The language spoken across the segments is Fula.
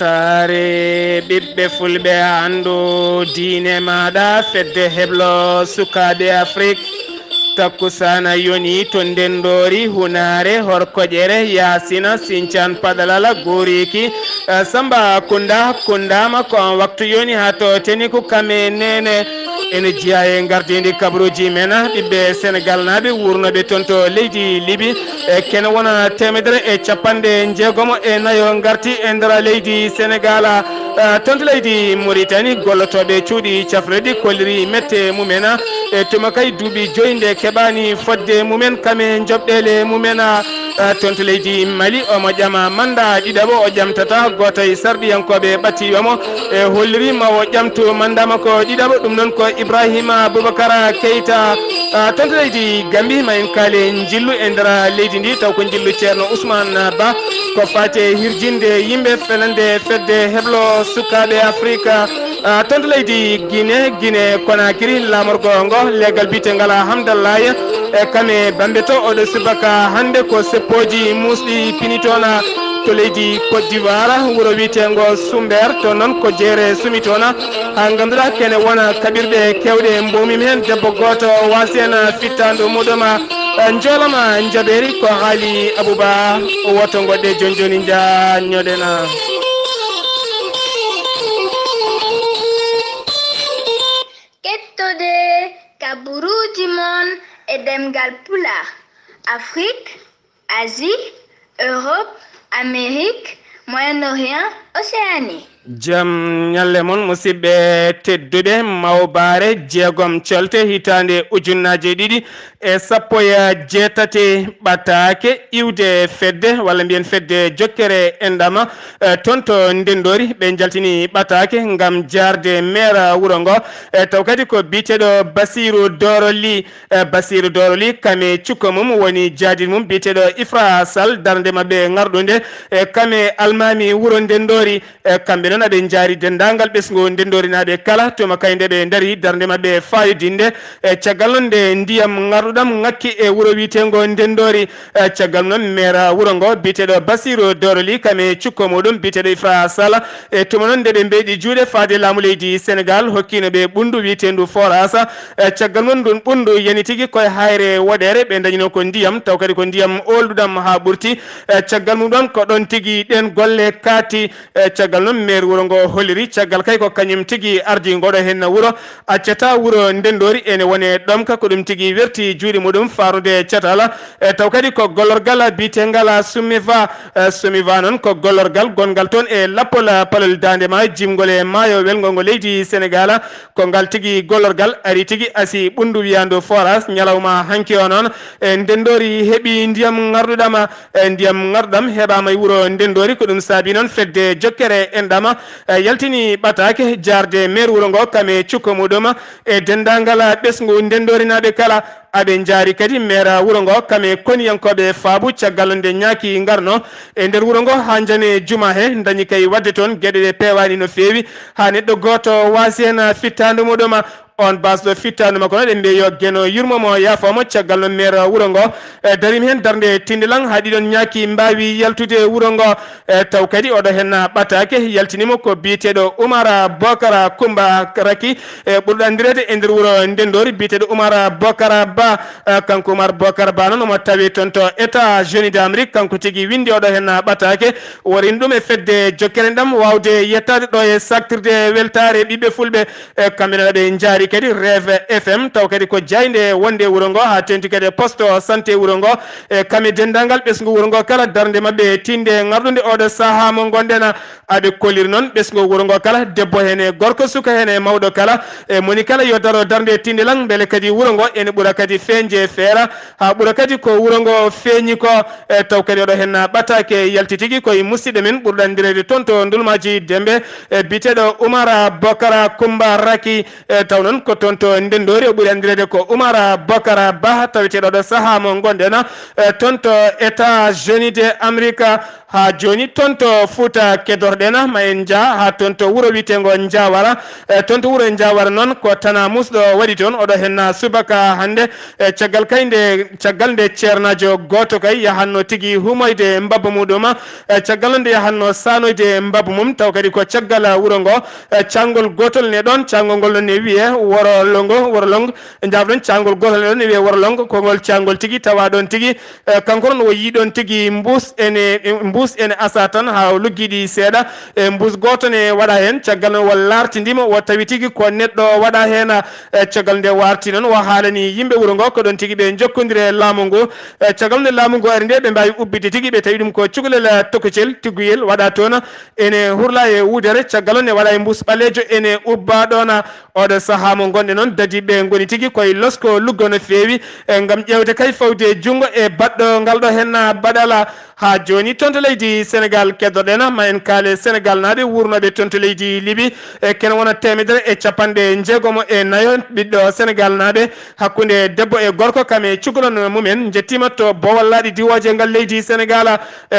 weltare ɓiɓɓe fulɓe andu diine maɗa fedde heblo sukaɓe Afrique takkusana yoni to ndendori hunare horkoƴere yasina sincan padalala goriki samba kundama ko waktu yoni ha to teni ko kame nene ene jiya e gardidi kabruji mena ɓiɓɓe Sénégal naɓe wurnoɓe toon to leydi Liby kene wona temedere e capanɗe jeegomo e nayo garti e nder leydi Sénégal toon to leydi Mauritanie gollotoɓe cuuɗi cafredi kolliri mette mumena e tuma kay duuɓi joyde keɓani fodde mumen kame joɓɗele mumen toon to leydi Mali omo ƴama manda ɗiɗaɓo o ƴamtata goto e sarɗiyankoɓe ɓattiyomo e holliri ma o ƴamtu mandama ko ɗiɗaɓo ɗum noon ko Ibrahima Boubacara Keita toon to leydi Gambie ma en kaali jillu e nder leydi ndi taw ko jillu ceerno Ousmane Ba ko fate hirjinde yimɓe felande fedde heblo sukaɓe Afrique toon to leydi Guinée Conakry lamorgo ngo legal bitengal Hamdallaye e kame bambe to oɗo subaka hande ko seppoji musɗi pinitona to leydi Côte d'Ivoire wuro witengo Sumber to noon ko jeere sumi tona ha ganduɗa kene wona kaɓirɗe kewɗe mbomim hen debbo goto wasi hen fittandu muɗum jolama jaɓeri ko haali Abouba woto goɗɗe joni jañoɗena kettode kaburuji mon e demgal pulaar Afrique, Asie, Europe, Amérique, Moyen-Orient, Océanie. Jam nyalle mon musidɓe tedduɓe mawbare jeegom colte hitande ujunnaje ɗiɗi e sappo e jeetati ɓatake iwde fedde walla mbiyen fedde jokkere endama toon to ndendori ɓe jaltini ɓatake ngam jarde maire wuuro ngo taw kadi ko biteɗo Basirou Doroli kame cukko mum woni jaadid mum biteɗo Ifra Sall darde mabɓe ngarɗunde kame almami wuuro ndendori kamɓe noon aɓe jaari dendagal ɓesgu ndendorinaɓe kala tuma kayde ɓe daari darde mabɓe fayodinde caggal noon nde ndiyam garɗuɗam ngakki e wuuro witego ndendori caggal noon maire wuuro ngo biteɗo Basirou Doroli kame cukko muɗum biteɗo Ifra Sall e tuma noon nde ɓe mbeɗi juuɗe faade laamu leydi Sénégal hokkino ɓe ɓundu witendu forasa caggal noon ɗum ɓundu yani tigui koye hayre woɗere ɓe dañino ko ndiyam taw kadi ko ndiyam olɗuɗam ha ɓurti caggal mum ɗon ko ɗon tigui ɗen golle kaati caggal noon maire wuuro ngo holliri caggal kay ko kañum tigui ardi ngoɗo hen wuuro accata wuuro ndendori ene wone ɗomka ko ɗum tigui werti juuɗe muɗum farude catala taw kadi ko gollorgal bitengal Somiva noon ko gollorgal gongal toon e lappol palol dandema jimgol e maayo welgol ngo leydi Sénégal ko ngal tigui gollorgal ari tigui asi ɓundu wiyandu forage ñalawma hanki o noon e ndendori heeɓi ndiyam garɗuɗam heɓama e wuuro ndendori ko ɗum saabi noon fedde jokkere enɗama yaltini ɓatake jarde maire wuuro ngo kame cukko muɗum e dendagal ɓesgu ndendorinaɓe kala aɓe jaari kadi maire wuuro ngo kame koniyankoɓe faabu caggal nde ñaaki garno e nder wuuro ngo ha jane juma he dañi kay wadde toon gueɗe ɗe pewani no feewi ha neɗɗo goto wasi hen fittandu muɗum on basɗo fittandu makko noon ɗe mbiye yo gueno yurmomo yaafamo caggal no maire wuuro ngo darimi hen darde tindilan ha ɗiɗon ñaaki mbawi yaltude wuuro ngo taw kadi oɗo hen ɓatake yaltinimo ko biteɗo Oumar Bocara Coumba Raki ɓurɗo andirede e nder wuuro ndendori biteɗo Oumar Bocara Ba kanko Oumar Bocara Ba noon omo tawi toon to États-Unis d'Amérique kanko tigui windi oɗo hen ɓatake warini ɗum e fedde jokkere ɗam wawde yettade ɗo e saktirde weltare ɓiɓɓe fulɓe kamɓe noon ɓe jaari kadi Rêve FM taw kadi ko jayde wonde wuuro ngo ha tenti kadi poste santé wuuro ngo e kame dendagal ɓesgu wuuro ngo kala darde mabɓe tinde garɗude oɗo saaha mo gonɗen aɓe kolliri noon ɓesgu wuuro ngo kala debbo hen e gorko suka hen e mawɗo kala e moni kala yo daro darde tindilan beele kadi wuuro ngo ene ɓuura kadi feñje feera ha ɓuura kadi ko wuuro ngo feeñi ko taw kadi oɗo hen ɓatake yalti tigui koye musidɗo men ɓurɗo andirede toon to ndulmaji dembe biteɗo Oumar Bocara Coumba Raki taw noon non ko tonto ndendori o ɓuri andirede ko Oumar Bakara Ba taweteɗo ɗo saaha mo gonɗen tonto États-Unis de Amérique ha joni tonto Fouta kedorɗen ma en jaa ha tonto wuro witego Diawara tonto wuro Diawara noon ko Tana musɗo waɗi toon oɗo henna subaka hande caggal kayde caggal nde ceernajo goto kay yahanno tigui humoyde mbabba muɗum caggal nde yahanno sanoyde mbabba mum taw kadi ko caggal wuro ngo cangol gotol ne ɗon cangol ngol ne wiye worolongo jabɗon cangol gotol ne ɗon ne wiye worolongo kongol cangol tigui tawa ɗon tigui kanko noon o yiɗon tigui mbus ene asa tan ha luggiɗi seeɗa mbus goto ne waɗa hen caggal noon wol lartidima o tawi tigui ko neɗɗo waɗa hen caggal nde warti noon o haalani yimɓe wuuro ngo ko ɗon tigui ɓe jokkodire laamu ngu caggal nde laamu ngu ari nde ɓe mbawi ubbide tigui ɓe tawi ɗum ko cukalel tokocel tiguyel waɗa toon ene hurla e wudere caggal on ne waɗa e mbus ɓalejo ene ubba ɗon oɗo saaha mo gonɗe noon dadi ɓe goni tigui koye losko luggo no fewi gam ƴewde kay fawde junggo e baɗɗo ngal ɗo henna baɗala ha joni tonto leydi Sénégal keddoɗen ma en kaale Sénégal naaɓe wurnoɓe tonto leydi Liby kene wona temedere e capanɗe jeegomo e nayo ɓiɗɗo Sénégal naaɓe hakkude debbo e gorko kame cukalon mumen jettima to bowallaɗi diwoje ngal leydi Sénégal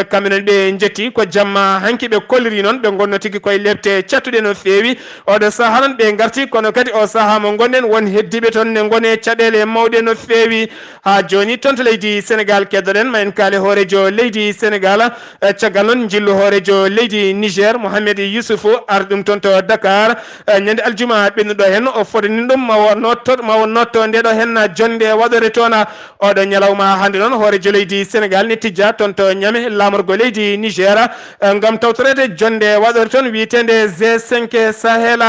kamɓenen ɓe jetti ko jamma hanki ɓe kolliri noon ɓe gonno tigui koye lebte cattuɗe no fewi oɗo saaha noon ɓe garti kono kadi o saaha mo gonɗen won heddiɓe toon ne gone caɗele mawɗe no fewi ha joni tonto leydi Sénégal keddoɗen ma en kaale hoorejo leydi Sénégal caggal noon jillu hoorejo leydi Niger Mohamed Youssoufou ardi ɗum toon to Dakar ñande aljuma ɓennuɗo hen o fotani ɗum mawo notto ndeɗo hen jonde waɗore toon oɗo ñalawma hande noon hoorejo leydi Sénégal ne tijja toon to ñame lamorgo leydi Niger gam tawtorede jonde waɗore toon witende G5 Sahel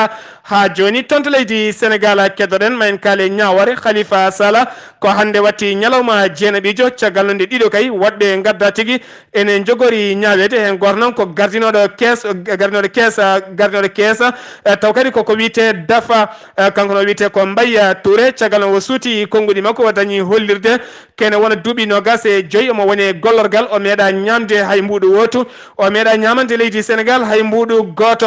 ha joni tonto leydi Sénégal keddoɗen ma en kaale Ñaware Khalifa Sala ko hande watti ñalawma jeenaɓijo caggal nde ɗiɗo kay woɗɓe gadda tigui ene jogori ñawede hen goto noon ko gardinoɗo keesa taw kadi koko wiite dafa kanko no wiite ko Mbaye Touré caggal o suuti konngudi makko o dañi hollirde kene wona duuɓi nogas e joyyi omo woni gollorgal o meeɗa ñamde hay mbuɗu wotu o meeɗa ñamande leydi Sénégal hay mbuɗu goto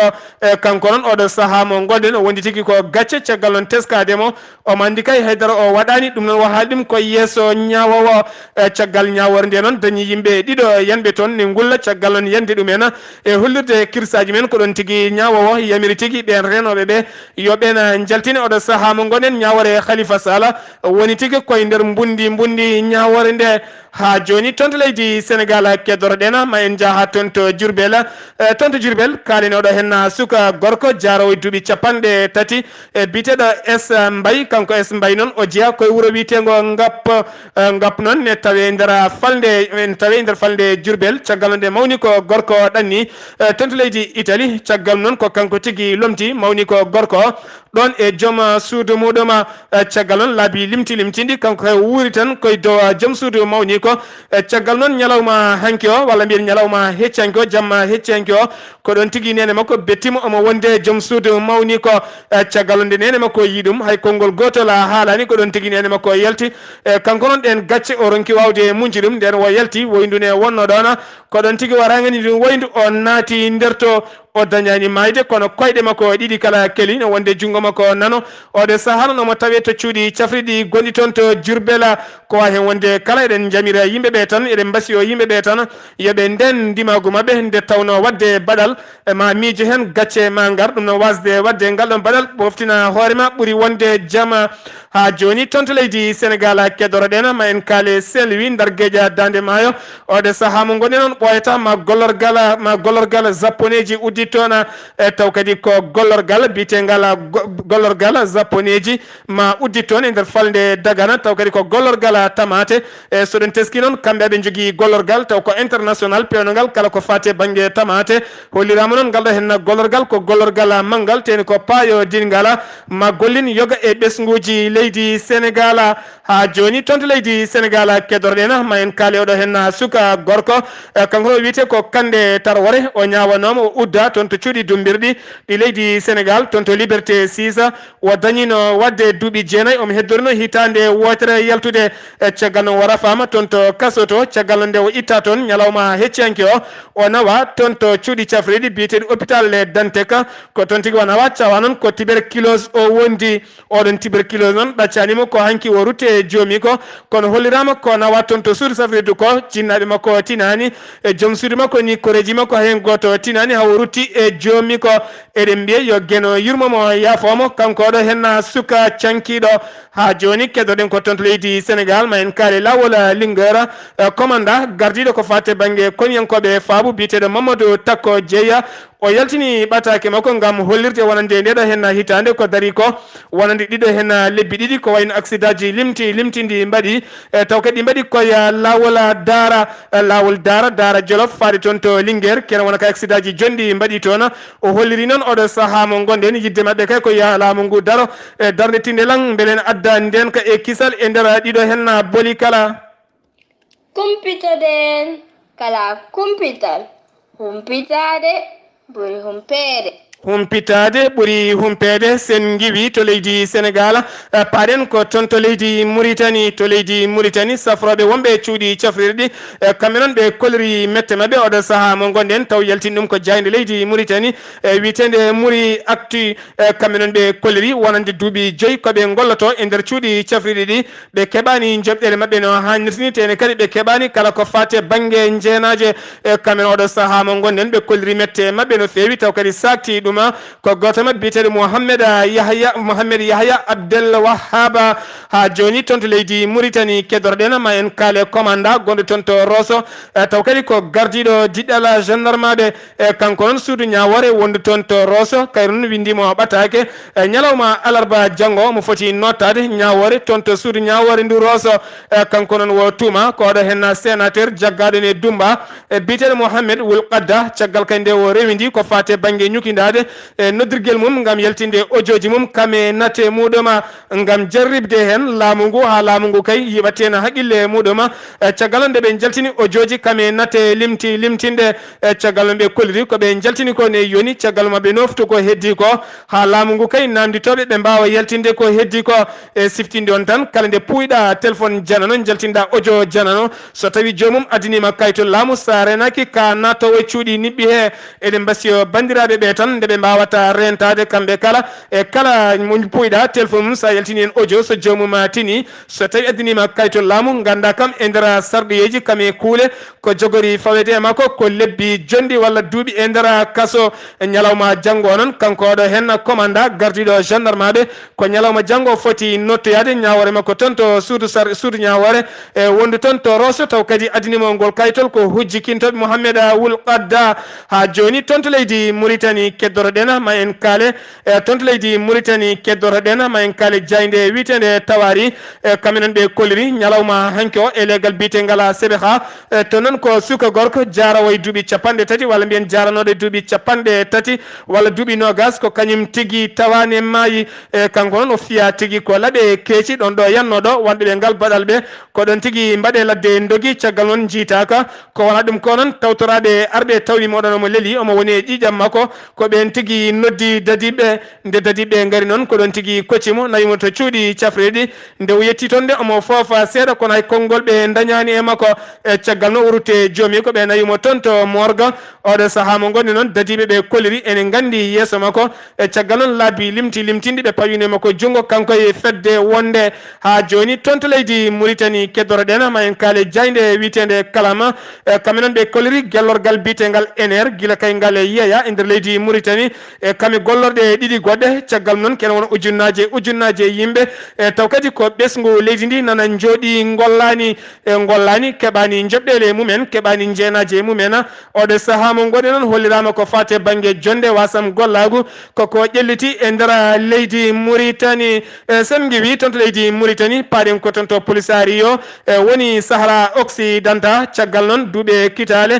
kanko noon oɗo saaha mo gonɗen o wondi tigui ko gacce caggal on teskademo omo andi kay haydara o waɗani ɗum noon o haali ɗum ko yesso ñawowo caggal ñawore nde noon dañi yimɓe ɗiɗo yanɓe toon ne gulla caggal on yande ɗumen e hollirde kirsaji men ko ɗon tigui ñawowo yamiri tigui ɓen renoɓe ɓe yoɓen jaltini oɗo saaha mo gonɗen Ñawore Khalifa Sala woni tigui koye nder mbundi ñawore nde ha joni tonto leydi Sénégal keddoroɗen ma en jaaha tonto Diourbel kaleni oɗo henna suka gorko jarowo duuɓi capanɗe tati biteɗo S Mbaye kanko S Mbaye noon o jeeya koye wuuro witego Ngap noon ne tawe nder falde Diourbel caggal nde mawni ko gorko ɗanni tonto leydi Italie caggal noon ko kanko tigui lomti mawni ko gorko ɗon e joom suudu muɗum caggal noon laabi limtindi kanko kay wuuri tan koye dow joom suudu mawni ko caggal noon ñalawma hanki o walla mbiyen ñalawma heccanki o jamma heccanki o ko ɗon tigui nene makko bettima omo wonde joom suudu mawni ko caggal nde nene makko yi ɗum hay konngol gotol haalani ko ɗon tigui nene makko yalti kanko noon ɗen gacce o ronki wawde munji ɗum nden o yalti woydune wonno ɗon ko ɗon tigui waragani ɗum woydu o naati nder to o dañani mayde kono koyɗe makko ɗiɗi kala keli no wonde jungo makko nano oɗe saaha noon omo tawe to cuuɗi cafriɗi gonɗi toon to Diourbel ko wawi hen wonde kala eɗen jamira yimɓeɓe tan eɗen mbasi o yimɓeɓe tan yooɓe nden ndimagu mabɓe nde tawno wadde baɗal ma miijo hen gacce ma gar ɗum no wasde wadde ngal ɗon baɗal ɓoftina hoorema ɓuuri wonde jama ha joni tonto leydi Sénégal keddoroɗen ma en kaale Saint-Louis ndar gueƴa Dande Maayo oɗe saaha mo gonɗen on ɓoyata ma gollorgal japoneji uddi toon taw kadi ko gollorgal bitegal gollorgal japoneji ma uddi toon e nder falde Dagana taw kadi ko gollorgal tamate so ɗen teski noon kamɓe ɓe jogui gollorgal taw ko international pewnogal kala ko fate banggue tamate hollirama noon ngal ɗo hen gollorgal ko gollorgal manggal teni ko paayo dingal ma gollin yoga e ɓesguji leydi Sénégal ha joni tonto leydi Sénégal keddoroɗen ma en kaali oɗo hen suka gorko kanko wiyete ko Kande Tarwore o ñawanoma o udda toon to cuuɗi dumbirɗi ɗi leydi Sénégal toon to Liberté 6 o dañino wadde duuɓi jeenayi omo heddorino hitande wotere yaltude caggal no wara fama toon to kaso to caggal nde o itta toon ñalawma hecciyanke o nawa toon to cuuɗi cafriɗi biyeteɗi hôpital le Dantec ko toon tigui o nawa cawa noon ko tuberculose o wondi oɗon tuberculose noon ɗaccanimo ko hanki o rutte e joomi ko kono hollirama ko nawa toon to suudu safrirdu ko jinnaɓe makko tinani e joom suudu makko ni koreji makko hen goto tinani hawo rutti e joomi ko eɗen mbiya yo gueno yurmomo yaafomo kanko ɗo henna suka cankiɗo ha joni keddoɗen ko toon to leydi Sénégal ma en kaali lawol Linguére commanda gardiɗo ko fate banggue koniyankoɓe faabu biyeteɗo Mamadou Takko Dieya o yaltini ɓatake makko gam hollirde wonande ndeɗo hen hitande ko dari ko wonande ɗiɗo hen lebbi ɗiɗi ko wayno accident ji limtidi mbaɗi taw kadi ɗi mbaɗi koye lawol Dara Jolof faade toon to Linguére kene wona ka accident ji jondi mbaɗi toon o holliri noon oɗo saaha mo gonɗen yidde mabɓe kay ko ya laamu ngu daro darde tindelan beelen adda nden ka e kisal e nder ɗiɗo hen booli kala kumpitoɗen kala kumpital humpitade ɓuri humpede humpitade ɓuuri humpede sen giwi to leydi Sénégal paɗen ko toon to leydi Mauritanie safroɓe wonɓe cuuɗi cafrirɗi kamɓe noon ɓe koliri mette mabɓe oɗo saaha mo gonɗen taw yaltini ɗum ko jayde leydi Mauritanie witende Mouri Actu kamɓe noon ɓe koliri wonande duuɓi 5 koɓe golloto e nder cuuɗi cafrirɗi ɗi ɓe keɓani joɓɗele mabɓe no hannirtini tene kadi ɓe keɓani kala ko fate banggue jeenaje kamɓe oɗo saaha mo gonɗen ɓe koliri mette mabɓe no fewi taw kadi sakti ɗum ko goto mabɓe biyeteɗo Mohamed Yahya Abdel Wahaba ha joni toon to leydi Mauritanie keddorɗen ma en kaale commanda gonɗo toon to Rosso taw kadi ko gardiɗo diɗɗal gendarme ɓe kanko noon suudu ñawore wondu toon to Rosso kayro noon windimo ɓatake ñalawma alarba janggo mo foti nottade ñawore toon to suudu ñawore ndu Rosso kanko noon wo tuma ko oɗo hen sénateur jaggaɗo ne Dumba biyeteɗo Mohamed Wul Qadda caggal kay nde o rewidi ko fate banggue ñukidade e noddirguel mum gam yaltinde audioji mum kame nate muɗuma gam jarribde hen laamu ngu ha laamu ngu kay yiɓateno haqqille muɗuma caggal nde ɓe jaltini audioji kame nate limtinde caggal ɓe kolliri koɓe jaltini ko ne yoni caggal maɓe noftu ko heddi ko ha laamu ngu kay namditoɓe ɓe mbawa yaltinde ko heddi ko e siftinde on tan kala nde puyɗa téléphone janano jaltinɗa audio janano so tawi jomum adinima kayto laamu sa renaki ka nattowo cuuɗi niɓɓi he eɗen mbasiyo bandiraɓe ɓe tan nde ɓe mbawata rentade kamɓe kala e kala mo puyɗa téléphone mum sa yaltini en audio so jomum tini so tawi addinima kayto laamu ganda kam e nder sarɗoyeji kame kuule ko jogori fawete e makko ko lebbi jondi walla duuɓi e nder kaso ñalawma janggo noon kanko oɗo hen commanda gardiɗo gendarme ɓe ko ñalawma janggo foti nottoyade ñawore makko toon to suudu ñawore e wondu toon to Rosso taw kadi addinimo ngol kaytol ko hujjikintoɓe Mohamed Wul Qadda ha joni toon to leydi Mauritanie keddoroɗen ma en kaale toon to leydi Mauritanie keddoroɗen ma en kaale jayde witende Tawari kamɓe noon ɓe kolliri ñalawma hanki o e legal biyetengal Sébeha to noon ko suka gorko jarawo e duuɓi 30 walla mbiyen jaranoɗo e duuɓi 30 walla duuɓi nogas ko kañum tigui tawani maayi kanko noon o fiya tigui ko laaɓe keeci ɗon ɗo yannoɗo wonɓe ɓe ngal baɗal ɓe ko ɗon tigui mbaɗe ladde dogui caggal noon jiitaka ko wona ɗum ko noon tawtoraɓe arɓe tawima oɗon omo leeli omo woni e ƴiƴam makko ko ɓen tigui noddi dadiɓe nde dadiɓe gari noon ko ɗon tigui koccimo nawimo to cuuɗi cafreɗi nde o yetti toon nde omo foofa seeɗa kono hay konngol ɓe dañani e makko e caggal no o rutte joomi ko ɓe nawimo toon to morga oɗo saaha mo gondi noon dadiɓe ɓe koliri enen gandi yeeso makko e caggal noon laabi limtindi ɓe pawine makko junggo kanko e fedde wonde ha joni toon to leydi Mauritanie keddoroɗen ma en kaale jayde witende Kalama kamɓe noon ɓe koliri gellorgal bitegal NR guila kay ngal yeeya e nder leydi Mauritanie e kami gollorɗe ɗiɗi goɗɗe caggal noon kene wona ujunnaje yimɓe taw kadi ko ɓesgu leydi ndi nana jooɗi gollani keɓani joɓɗele mumen keɓani jeenaje mumen oɗo saaha mo goɗe noon hollirama ko fate banggue jonde wasam gollagu koko ƴelliti e nder leydi Mauritanie sen giwi toon to leydi Mauritanie paɗen ko toon to Polisario woni Sahara Occidenta caggal noon duuɓe kitale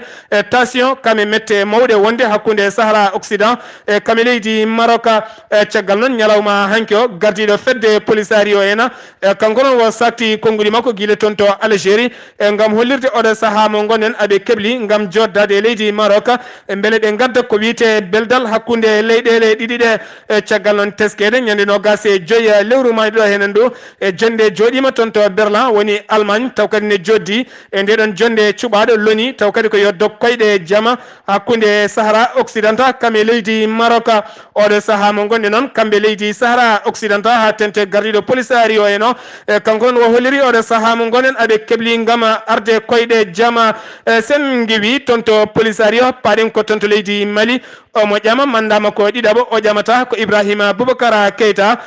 tension kame mette mawɗe wonde hakkude Sahara Occident e kame leydi maroka caggal noon ñalawma hanki o gardiɗo fedde polisario ena kanko noon wo sakti konnguli makko guile toon to Algérie ngam hollirde oɗo saaha mo gonen aɓe keɓli ngam joddade e leydi maroka beele ɓe gadda ko wiyete beldal hakkude leyɗele ɗiɗi ɗe caggal noon teskede ñande nogas e joyi lewru mayɗo ɗo henen ɗo e jonde joɗima toon to Berlin woni Allemagne taw kadi ne joddi e ndeɗon jonde cuɓaɗo loni taw kadi ko yoddo koyɗe jama hakkude Sahara occidental kame leydi maroka oɗo saaha mo gonɗe noon kamɓe leydi Sahara occidental ha tente gardiɗo polisario o eno kanko noon wo holliri oɗo saaha mo gonen aɓe keɓli ngam arde koyɗe jama sen giwi toon to polisario paɗen ko toon to leydi Mali omo ƴama mandama ko ɗiɗaɓo o ƴamata ko Ibrahima Boubacara Keita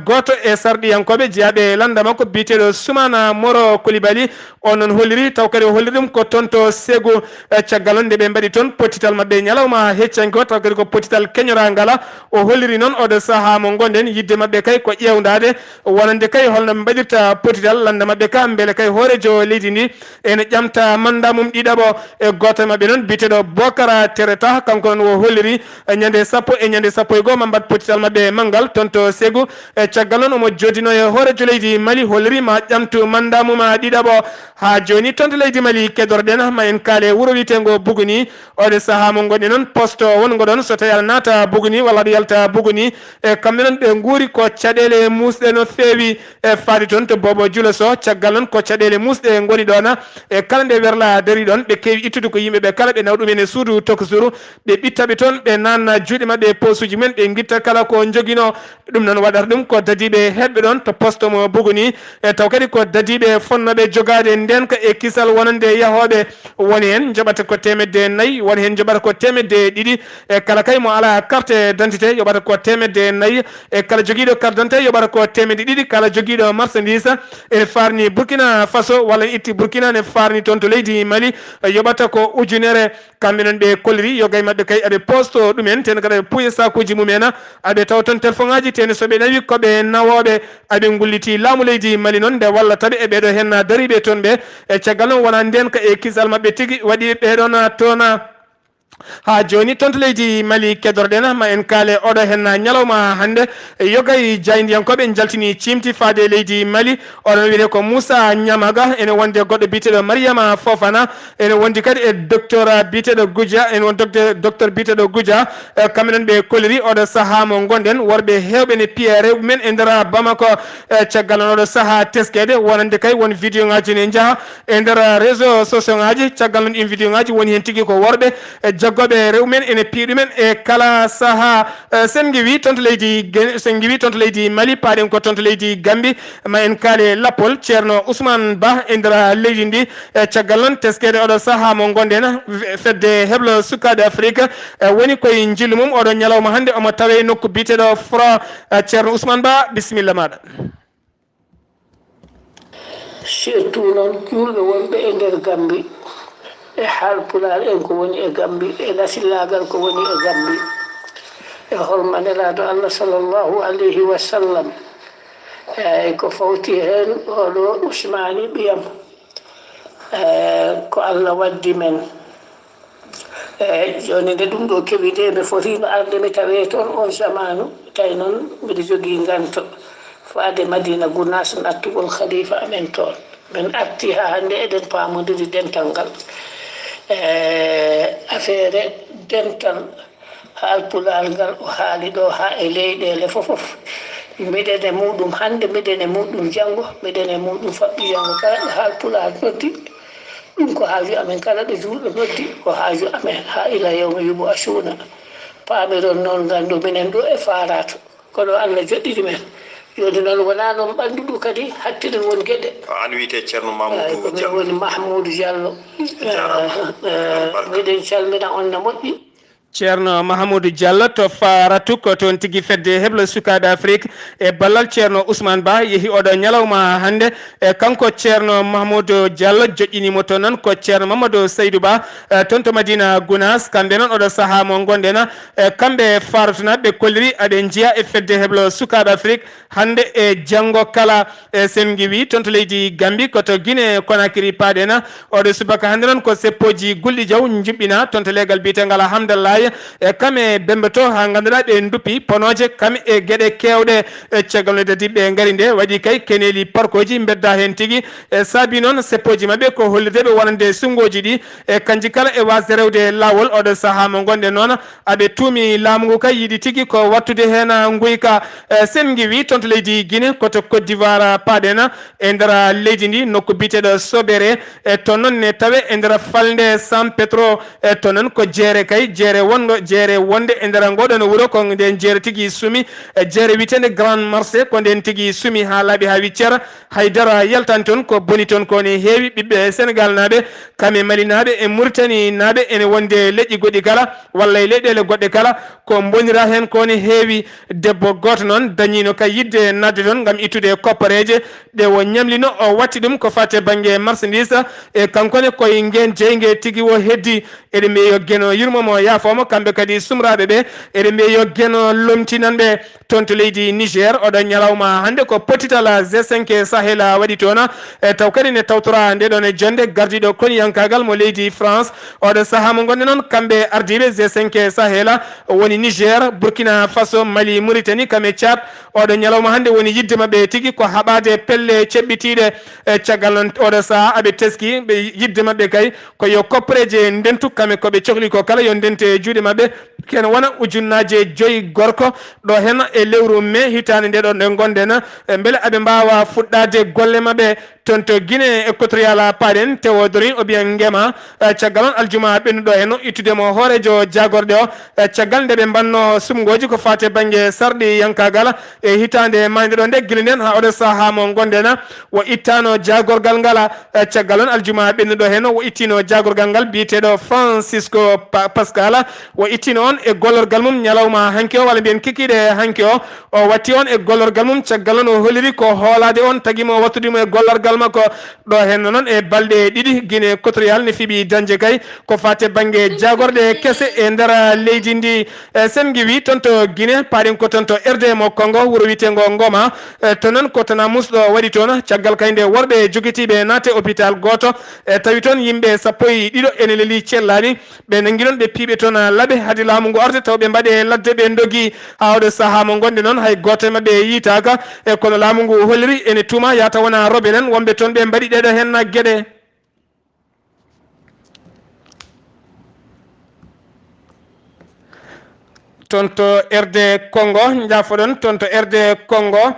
goto e sarɗiyankoɓe jeeyaɓe landama ko biteɗo Soumana Moro Coulibaly on noon holliri taw kadi o holliri ɗum ko toon to Ségou caggal on nde ɓe mbaɗi toon potital mabɓe ñalawma heccanki o taw kadi ko potital keñora ngala o holliri noon oɗo saaha mo gonɗen yidde mabɓe kay ko ƴewdade wonande kay holno ɓe mbaɗirta potital landa mabɓe ka beele kay hoorejo leydi ndi ene ƴamta mandamum ɗiɗaɓo e goto mabɓe noon biteɗo Bocara Tereta kanko noon wo holliri ñande sappo e goho ma mbat potital mabɓe manggal toon to Ségou caggal noon omo joddino e hoorejo leydi Mali holliri ma ƴamtu mandamuma ɗiɗaɓo ha joni toon to leydi Mali kedorɗen ma en kaale wuuro wiyetego Bougouni oɗo saaha mo gonɗi noon poste wongo ɗon so tawi aɗa naata Bougouni walla aɗa yalta Bougouni e kamɓe noon ɓe guuri ko caɗele musɗe no feewi e faadi toon to Bobo Dioula Sow caggal noon ko caɗele musɗe goni ɗon e kala nde werla dari ɗon ɓe keewi ittude ko yimɓeɓe kala ɓe nawa ɗumen e suudu tokosuru ɓe ɓittaɓe toon ɓe nanna juuɗe mabɓe posuji men ɓe guitta kala ko joguino ɗum noon waɗata ɗum ko dadiɓe heɓɓe ɗon to poste mo Bougouni e taw kadi ko dadiɓe fonnoɓe jogade ndenka e kisal wonande yahoɓe woni hen joɓata ko 400 woni hen joɓata ko 200 e kala kay mo ala carte d'identité yoɓata ko 400 e kala joguiɗo carte d'identité yoɓata ko 200 kala joguiɗo marchandise ene farni Burkina Faso walla itti Burkina ne farni toon to leydi Mali yoɓata ko ujunere kamɓe noon ɓe kolliri yogay mabɓe kay aɓe poste ɗumen ten kada ɓe puuye sakuji mumen aɓe taw toon téléphone ngaji tene soɓe nawi koɓe nawoɓe aɓe gulliti laamu leydi Mali noon nde wallataɓe e ɓeɗo hen dariɓe toon ɓe e caggal noon wona ndenka e kisal mabɓe tigui waɗi ɓeɗon toon ha joni toon to leydi Mali kedorɗen ma en kaale oɗo hen ñalawma hande yogay jayndiyankoɓe jaltini cimti faade leydi Mali oɗon wiyete ko Moussa Niamaga ene wonde goɗɗo biteɗo Mariama Fofana ene wondi kadi e docteur biteɗo Goudia ene won docteur biteɗo Goudia kamɓe noon ɓe kolliri oɗo saaha mo gonɗen worɓe hewɓe ne piya rewɓe men e nder Bamako caggal noon oɗo saaha teskede wonande kay won vidéo ngaji ne jaaha e nder réseau sociaux ngaji caggal noon ɗin vidéo ngaji woni hen tigui ko worɓe jaggoɓe rewmen ene piiɗumen e kala saaha sen giwi toon to leydi Mali paɗen ko toon to leydi Gambie ma en kaale lappol ceerno Ousmane Ba e nder leydi ndi caggal noon teskede oɗo saaha mo gonɗen fedde heblo sukaɓe Afrique woni koye jillu mum oɗo ñalawma hande omo tawe nokku biteɗo Fra ceerno Ousmane Ba bisimilla maɗa surtout noon julɓe wonɓe e nder Gambie e Haalpulaar en ko woni e Gambie e Lasillagal ko woni e Gambie e hormaniraɗo Allah sallllahu alayhi wa sallam ko fawti hen oɗo Ousmani ɓiyam ko Allah waddi men joni nde ɗum ɗo keɓi de mi fotino arde mi tawe toon on zamanu tawi noon mbiɗa jogui ganto faade Madina Gounass nattugol khalifa amen toon min arti ha hande eɗen pamodiri dental ngal affaire dental Haalpulaar ngal o haali ɗo ha e leyɗele fofof miɗen e muɗum hande miɗen e muɗum janggo miɗen e muɗum faɓɓi janggo kala ɗo Haalpulaar noddi ɗum ko haaju amen kala ɗo julɗo noddi ko haaju amen ha ila yawma yubo asuna paamiron noon gandu minen ɗo e farato ko ɗo Allah joɗɗiri men joni noon wona noon ɓannduɗo kadi hattiden won gueɗe an wiyete ceerno Mamadou Diallo woni Mahmoudou Diallo miɗen calmina on no moƴƴi ceerno Mahamoudou Diallo to faratu ko toon tigui fedde heblo sukaɓe Afrique e ballal ceerno Ousmane Ba yeehi oɗo ñalawma hande e kanko ceerno Mahamoudou Diallo joƴƴinimo toon noon ko ceerno Mamadou Seydou Ba toon to Madina Gounass kamɓe noon oɗo saaha mo gonɗen kamɓe faratunaɓe ɓe kolliri aɗen jiiya e fedde heblo sukaɓe Afrique hande e janggo kala sen giwi toon to leydi Gambie koto Guinée Conakry paɗen oɗo subaka hande noon ko seppoji gulɗi jaw juɓɓina toon to leegal biyetegal Hamdallahi Italie e kame bembeto ha ganduɗa ɓe duppi ponoje kam e gueɗe kewɗe caggal dadi ɓe gari nde waɗi kay keneli parkoji bedda hen tigui e saabi noon seppoji mabɓe ko hollideɓe wonande sungoji ɗi e kanji kala e wasde rewde lawol oɗo saaha mo gonɗe noon aɓe tuumi laamu ngu kay yiiɗi tigui ko wattude hen guyka sen guiwi toon to leydi Guinée koto Côte d'Ivoire paɗen e nder leydi ndi nokku biteɗo Sobere e toon noon ne tawe e nder falde San Petro e toon noon ko jeere kay jeere wonde e nder ngoɗon wuuro ko nden jeere tigui suumi e jeere witende Grand Marché ko nden tigui suumi ha laaɓi ha wiccera haydara yaltani toon ko boni toon kone heewi ɓiɓɓe Sénégal naɓe kame Mali naɓe e Mauritanie naɓe ene wonde leƴƴi goɗɗi kala walla e leyɗele goɗɗe kala ko bonira hen kone heewi debbo goto noon dañino kay yidde nadde toon gam ittude koppareje ɗe o ñamlino o watti ɗum ko fate banggue marchandise e kankone koye nguen jeygue tigui o heddi eɗen mbiya yo gueno yurmomo yaafomo kamɓe kadi sumraɓe ɓe eɗen mbiya yo gueno lomtinanɓe toon to leydi Niger oɗo ñalawma hande ko potital G5 Sahel waɗi toon e taw kadi ne tawtora ndeɗon e jonde gardiɗo koniyankagal mo leydi France oɗo saaha mo gonɗe noon kamɓe ardiɓe G5 Sahel woni Niger Burkina Faso Mali Mauritanie kame Tchad oɗo ñalawma hande woni yidde mabɓe tigui ko haɓade pelle ceɓɓitiɗe e caggal noon oɗo saaha aɓe teski ɓe yidde mabɓe kay ko yo koppareje ndentu kame koɓe cohli ko kala yo ndente juuɗe mabɓe ken wona ujunnaje 5 gorko ɗo hen e lewru mai hitande ndeɗo nde gonɗen beele aɓe mbawa fuɗɗade golle mabɓe toon to Guinée équatorial paɗen tewodori o biyan guema caggal on aljuma ɓennuɗo hen ittudemo hoorejo jagorɗe o caggal nde ɓe mbanno sumgoji ko fate banggue sarɗi yankagal e hitande mayde ɗo nde guila nden ha oɗo saaha mo gonɗen o ittano jagorgal ngal caggal on aljuma ɓennuɗo hen o ittino jagorgal ngal biyeteɗo Francisco Pascal o ittino on e gollorgal mum ñalawma hanki o walla mbiyen kikiɗe hanki o watti on e gollorgal mum caggal on o holliri ko hoolade on taguimo wattudimo e gollorgal makko ɗo hen noon e balɗe ɗiɗi Guinée équatorial ne fiiɓi dañde kay ko fate banggue jagorɗe kese e nder leydi ndi sen guiwi toon to Guinée paɗen ko toon to RD mo Congo wuuro witego Ngoma to noon ko tona musɗo waɗi toon caggal kay nde worɓe joguitiɓe naate hôpital goto e tawi toon yimɓe 12 ene leeli cellani ɓe nanggui noon ɓe piiɓe toon laaɓe haade laamu ngu arde taw ɓe mbaɗe ladde ɓe dogui ha oɗo saaha mo gonɗe noon hay goto e mabɓe yiitaka e kono laamu ngu holliri ene tuuma yata wona roɓe nen wonɓe toon ɓe mbaɗi ɗeɗo hen gueɗe toon to RD Congo jafoɗon toon to RD Congo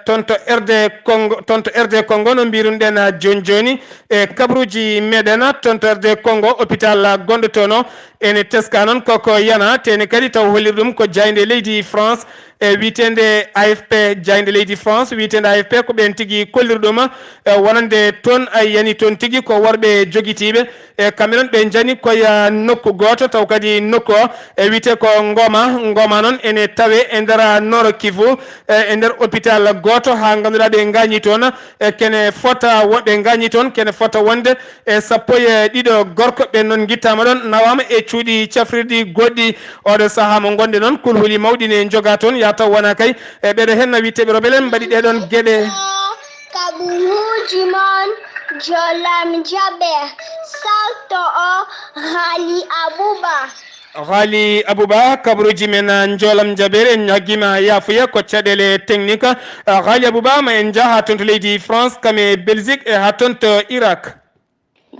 toon to RD Congo no mbiruɗen joni joni e kabruji meɗen toon to RD Congo hôpital gonɗo toon ene teska noon koko yana tene kadi taw hollir ɗum ko jayde leydi France e witende AFP jayde leydi France witende AFP ko ɓen tigui kollir ɗum wonande toon a yani toon tigui ko worɓe joguitiɓe e kamɓe noon ɓe jani koye nokku goto taw kadi nokku o e wite ko Ngoma noon ene tawe e nder Nord Kivu e nder hôpital goto ha ganduɗa ɓe gañi toon kene fota woɓɓe gañi toon kene fota wonde e 12 gorko ɓen noon guittama ɗon nawama e cuuɗi cafrirɗi goɗɗi oɗo saaha mo gonɗe noon kulhuli mawɗi ne joga toon ya taw wona kay e ɓeɗo hen witteɓe roɓelen mbaɗi ɗeɗon gueɗe kaɓuruji mon jolam jaɓe salto o Ghali Abouba kabruji men jolam jabere ñaguima yafuya ko caɗele technique Ghali Abouba ma en jaa ha toon to leydi France kame Belgique e ha toon to Irak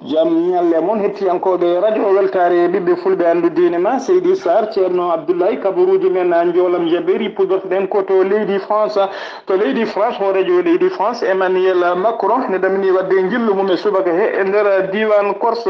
jam ñalle moon hettiyankoɓe radio weltare ɓiɓɓe fulɓe andu diine ma Seydi Sarr ceerno Abdoulaye kabaruji men jolam jaberi pudortoɗen ko to leydi France hoorejo leydi France Emmanuel Macron ne ɗamini wadde jillu mum e subaka he e nder diwan Corse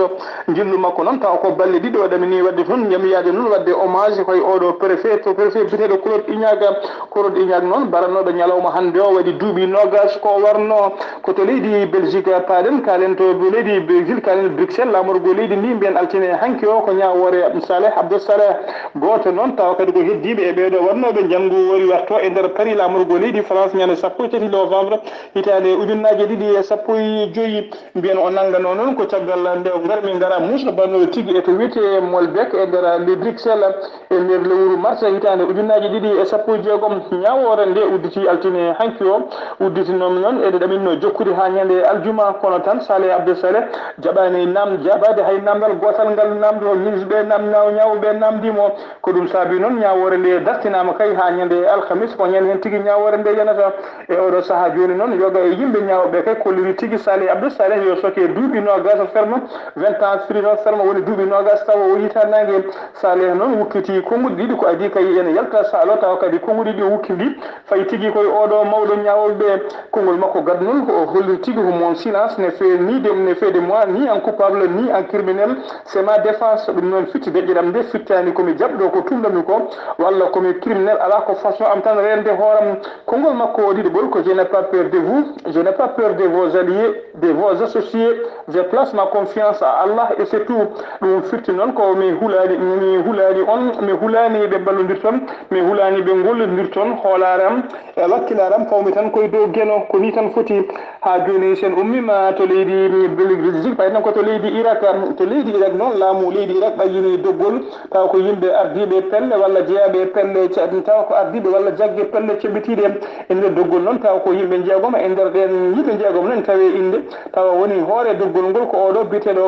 jillu makko noon taw ko balle ɗiɗi o ɗamini wadde toon jaam yaade noon wadde hommage koye oɗo préfet biteɗo Claude Iñague noon barannoɗo ñalawma hande o waɗi duuɓi nogas ko warno ko to leydi Belgique paɗen kalen to leydi Belgique kalen Bruxelles lamorgo leydi ndi mbiyen altine hanki o ko ñawore Saleh Abdou Saleh goto noon tawa kadi ko heddiɓe e ɓeɗo wannoɓe janggo wari warto e nder Paris lamorgo leydi France ñande 13 novembre hitande ujunnaje 215 mbiyen o nanggano noon ko caggal nde garmi gara musɗo bannoɗo tigui e to wiyete Molbek e nder le Bruxelles e nder lewru mars hitande ujunnaje 216 ñawore nde udditi altine hanki o udditinom noon ede ɗaminno jokkude ha ñande aljuma kono tan Saleh Abdou Saleh jaɓa jaɓani nam jaɓade hay namdal gotal ngal namdo yimɓe nam ñawɓe namdimo ko ɗum saabi noon ñawore nde dartinama kay ha ñande alhamis ko ñande hen tigui ñawore nde yanata e oɗo saaha joni noon yoga e yimɓe ñawɓe kay kolliri tigui Salih Abdou Saleh yo soke duuɓi nogas ferme 20 ans prison ferme woni duuɓi nogas tawa o yitannague Saleh noon wukkiti konguɗi ɗiɗi ko adi kay ene yalta salo tawa kadi konguɗi ɗi wukki ndi fayi tigui koye oɗo mawɗo ñawolɓe konngol makko gadnol o holli tigui ko mon silence ne fait ni de moi ni en coupable ni en criminel c'est ma défense ɗum noon fitti deƴƴiɗam nde fittani komi jaɓɗo ko tumɗami ko walla komi criminel ala ko façon am tan rende hooram konngol makko o ɗiɗi ko je n'ai pas peur de vous je n'ai pas peur de vos alliés de vos associés je place ma confiance à Allah et c'est tout ɗum firti noon ko mi hulani on mi hulani ɓe ballodirton mi hulani ɓe gollodirton hoolaram e wakkilaram fawmi tan koye dow gueno ko ni tan foti ha joni sen ummima to leydi Belgique ɓay tan ko to leydi Irak noon laamu leydi Irak ɓayyini doggol taw ko yimɓe ardiɓe pelle walla jeeyaɓe pelle taw ko ardiɓe walla jaggue pelle ceɓɓitiɗe e nder doggol noon taw ko yimɓe jeegoma e nder ɗen yimɓe jeegoma noon tawe inde tawa woni hoore doggol ngol ko oɗo biteɗo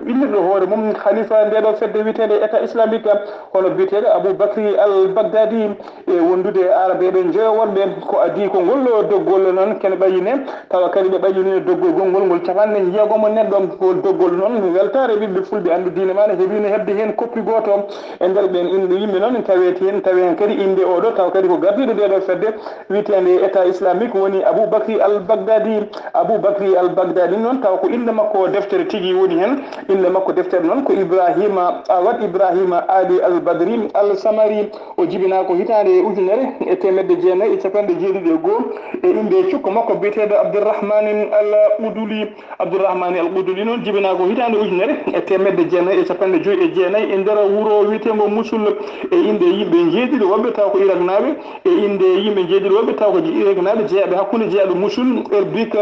innirɗo hoore mum khalifa ndeɗo fedde witede état islamique hono biteɗo Aboubacry al Baghdadi e wondude arabeɓe jeewonɓe ko adi ko ngol doggol noon kene ɓayine tawa kadi ɓe ɓayyini doggol gongol ngol capanɗe jeegomo neɗɗo ngol doggol noon weltare ɓiɓɓe fulɓe andu diine ma ne heeɓino hebde hen koppi goto e nder ɓen inde yimɓe noon tawi hen kadi inde oɗo taw kadi ko gardiɗo ndeɗo fedde witende état islamique woni Aboubacry al Baghdadi noon taw ko inde makko deftere tigui woni hen inde makko deftere noon ko Ibrahima Ali al Badri al Samari o jibina ko hitande ujunere e temedde jeenayyi e capanɗe jeeɗiɗi e goho e inde cukko makko biyeteɗo Abdourahmani al Quduli noon jibina ko hitande ujunere e temedde jeenayyi e capanɗe joyyi e jeenayyi e nder wuuro wiyetego Mosul e inde yimɓe jeeɗiɗi wonɓe taw ko Irak naɓe e inde yimɓe jeeɗiɗi wonɓe taw ko Irak naɓe jeeyaɓe hakkude jeeyaɓe Mosul Elbik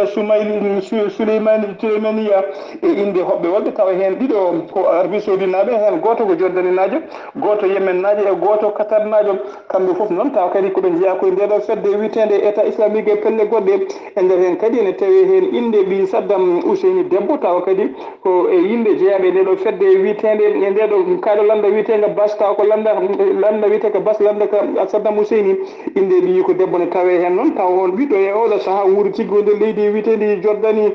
Souleymaniya e inde hoɓɓe wonɓe tawa hen ɗiɗo ko Arabie Saoudite naɓe hen goto ko Jordani najo goto Yemen najo e goto Qatar najo kamɓe foof noon tawa kadi koɓe jeeya koye ndeɗo fedde witende état islamique e pelle goɗɗe e nder hen kadi ene tawi hen inde ɓi Saddam Hussein Debbo tawa kadi ko e yimɓe jeeyaɓe ndeɗo fedde witende e ndeɗo kaɗo landa witega Bas taw ko landa witega Bas landa ka Saddam Hussein inde ɓi ko debbo ne tawe hen noon taw on ɓiɗɗo e oɗo saaha wuuri tiggo nder leydi witendi Jordani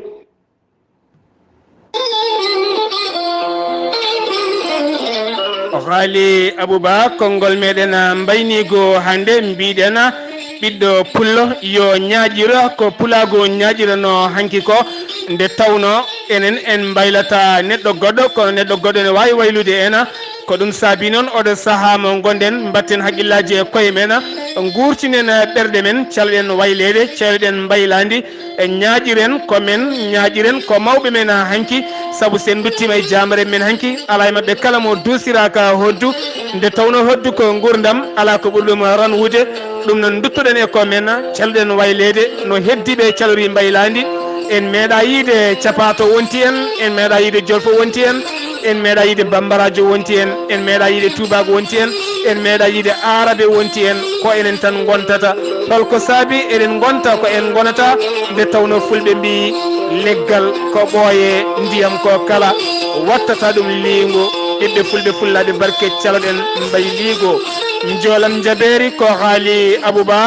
o haali Abouba konngol meɗen mbaynigo hande mbiɗen ɓiɗɗo pullo yo ñaaƴira ko pulago ñaaƴirano hanki ko nde tawno enen en mbaylata neɗɗo goɗɗo kono neɗɗo goɗɗo ne wawi waylude en ko ɗum saabi noon oɗo saaha mo gonɗen mbatten haqqillaji e koye men gurtinen ɓerɗe men calɗen waylede calɗen mbaylandi e ñaaƴiren komen ñaaƴiren ko mawɓe men hanki saabu sen duttima e jamare men hanki ala e mabɓe kala mo dusiraka hoddu nde tawno hoddu ko gurdam ala ko ɓurɗum ranwude ɗum noon duttoɗen e ko men calɗen waylede no heddiɓe calori mbaylandi en meeɗa yiide capato wonti en meeɗa yiide jolfo wonti en meeɗa yiide bambarajo wonti en meeɗa yiide tubago wonti en meeɗa yiide arabe wonti en ko enen tan gontata holko saabi eɗen gonta ko en gonata nde tawno fulɓe mbi leggal ko ɓooye ndiyam ko kala wattata ɗum liingo ɓiɓɓe fulɓe fullaɓe barke caloɗen mbay liigo joolam jabeeri ko haali Abouba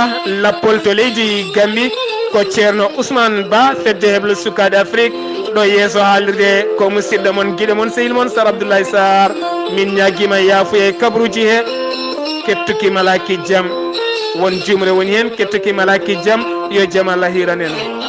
lappol to leydi Gambie ko ceerno Ousmane Ba fedde heble sukaade Afrique ɗo yeeso haalirde ko musidɗo mon guiɗo mon sehil mon Sar Abdoulaye Sarr min ñaguima yaafuye kabruji he kettuki malaki jaam won jumre woni hen kettuki malaki jaam yo jaam Allah hiranen